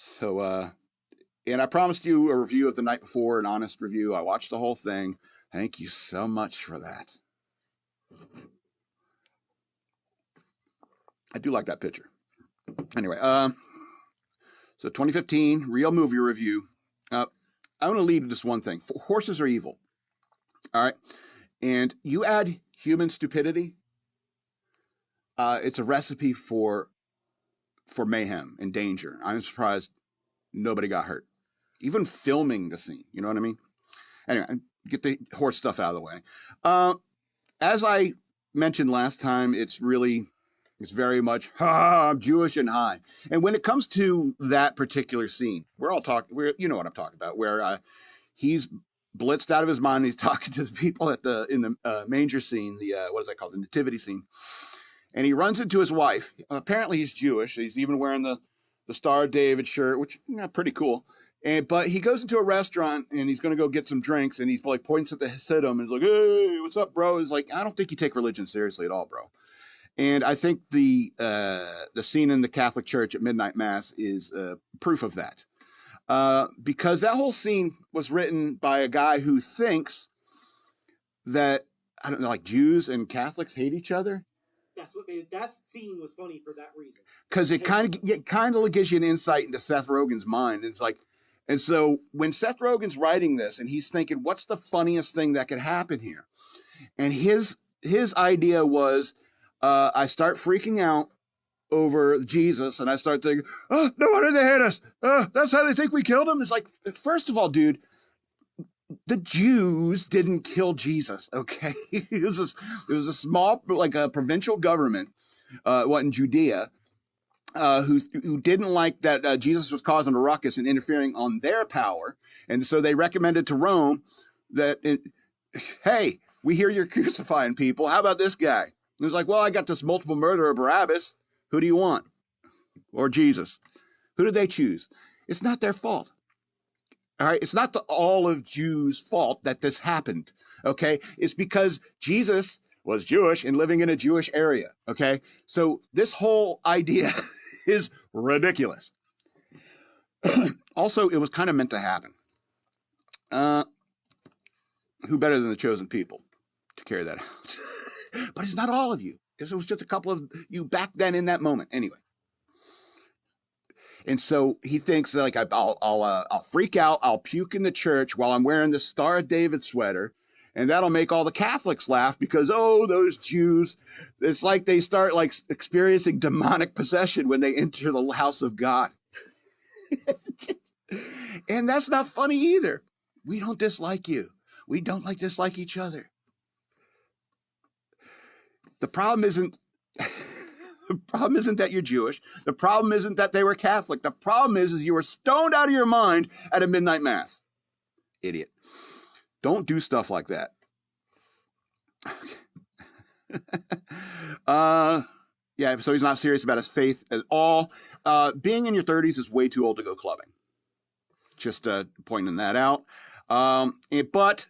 So, and I promised you a review of the night before, an honest review. I watched the whole thing. Thank you so much for that. I do like that picture. Anyway, so 2015 real movie review. I want to lead with this one thing. Horses are evil. All right. And you add human stupidity, it's a recipe for mayhem and danger. I'm surprised nobody got hurt. Even filming the scene, you know what I mean? Anyway, get the horse stuff out of the way. As I mentioned last time, it's very much, I'm Jewish and high. And when it comes to that particular scene, you know what I'm talking about, where he's blitzed out of his mind. He's talking to the people in the manger scene, what is that called? The nativity scene. And he runs into his wife. Apparently he's Jewish. He's even wearing the Star of David shirt, which pretty cool. But he goes into a restaurant and he's going to go get some drinks, and he like points at the Hasidim and he's like, "Hey, what's up, bro?" He's like, "I don't think you take religion seriously at all, bro." And I think the scene in the Catholic Church at midnight mass is proof of that, because that whole scene was written by a guy who thinks that, I don't know, like Jews and Catholics hate each other. That's what made that scene was funny for that reason. Because it kind of gives you an insight into Seth Rogen's mind. It's like, and so when Seth Rogen's writing this and he's thinking, what's the funniest thing that could happen here? And his idea was, I start freaking out over Jesus, and I start thinking, oh, no wonder they hate us. That's how they think we killed him. It's like, first of all, dude, the Jews didn't kill Jesus, okay? It was a small, like a provincial government, in Judea, who didn't like that Jesus was causing a ruckus and interfering on their power, and so they recommended to Rome that, hey, we hear you're crucifying people. How about this guy? And it was like, well, I got this multiple murderer Barabbas. Who do you want? Or Jesus? Who did they choose? It's not their fault. All right, it's not all of Jews' fault that this happened, okay? It's because Jesus was Jewish and living in a Jewish area, okay? So this whole idea is ridiculous. Also, it was kind of meant to happen. Who better than the chosen people to carry that out? But it's not all of you. It was just a couple of you back then in that moment. Anyway. And so he thinks like, I'll freak out. I'll puke in the church while I'm wearing the Star of David sweater. And that'll make all the Catholics laugh because, oh, those Jews, it's like they start like experiencing demonic possession when they enter the house of God. And that's not funny either. We don't dislike you. We don't dislike each other. The problem isn't that you're Jewish. The problem isn't that they were Catholic. The problem is you were stoned out of your mind at a midnight mass. Idiot. Don't do stuff like that. Yeah, so he's not serious about his faith at all. Being in your 30s is way too old to go clubbing. Just pointing that out. But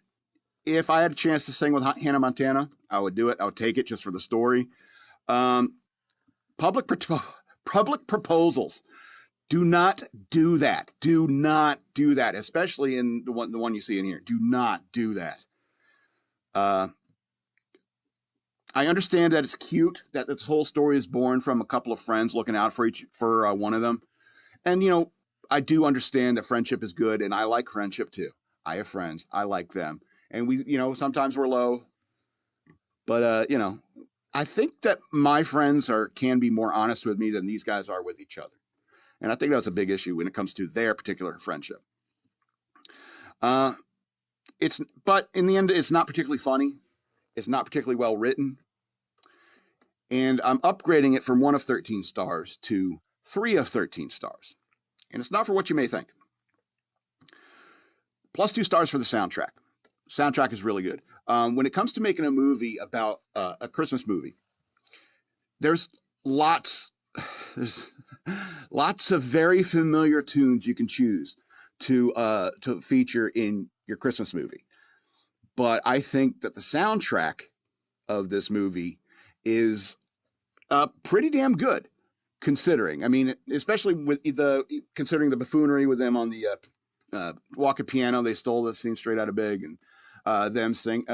if I had a chance to sing with Hannah Montana, I would do it. I would take it just for the story. Public proposals. Do not do that. Do not do that, especially in the one you see in here. Do not do that. I understand that it's cute that this whole story is born from a couple of friends looking out for one of them. And, you know, I do understand that friendship is good, and I like friendship too. I have friends. I like them. And we, you know, sometimes we're low. But, you know, I think that my friends can be more honest with me than these guys are with each other. And I think that's a big issue when it comes to their particular friendship. But in the end, it's not particularly funny. It's not particularly well written. And I'm upgrading it from 1 of 13 stars to 3 of 13 stars. And it's not for what you may think. Plus 2 stars for the soundtrack. Soundtrack is really good. When it comes to making a movie about a Christmas movie, there's lots of very familiar tunes you can choose to feature in your Christmas movie. But I think that the soundtrack of this movie is pretty damn good. considering. I mean, especially with considering the buffoonery with them on the walking piano. They stole the scene straight out of Big, and them singing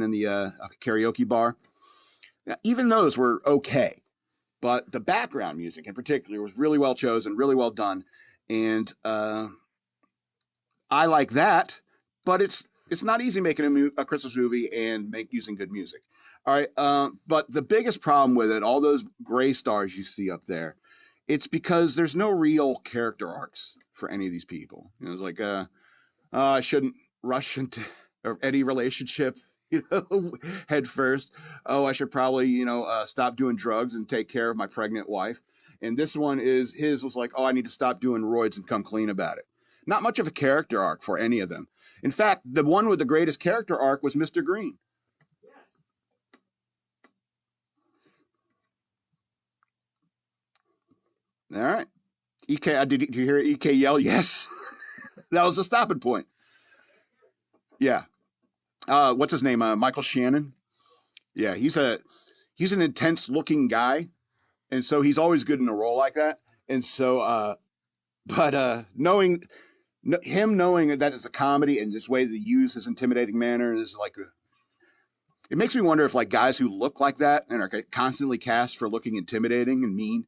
in the karaoke bar. Now, even those were okay, but the background music in particular was really well chosen, really well done, and I like that. But it's not easy making a Christmas movie and using good music. All right, but the biggest problem with it, all those gray stars you see up there, it's because there's no real character arcs for any of these people. You know, it's like, I shouldn't rush into any relationship, head first. Oh, I should probably, stop doing drugs and take care of my pregnant wife. And this one was like, oh, I need to stop doing roids and come clean about it. Not much of a character arc for any of them. In fact, the one with the greatest character arc was Mr. Green. All right. EK, did you hear EK yell? Yes. That was the stopping point. Yeah. What's his name? Michael Shannon. Yeah, he's an intense looking guy. And so he's always good in a role like that. And so, knowing that it's a comedy and this way to use his intimidating manner is like, it makes me wonder if like guys who look like that and are constantly cast for looking intimidating and mean,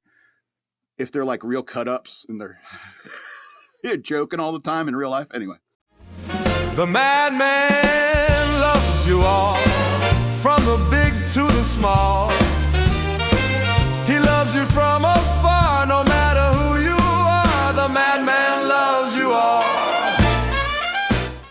if they're like real cut-ups and they're joking all the time in real life. Anyway. The madman loves you all, from the big to the small.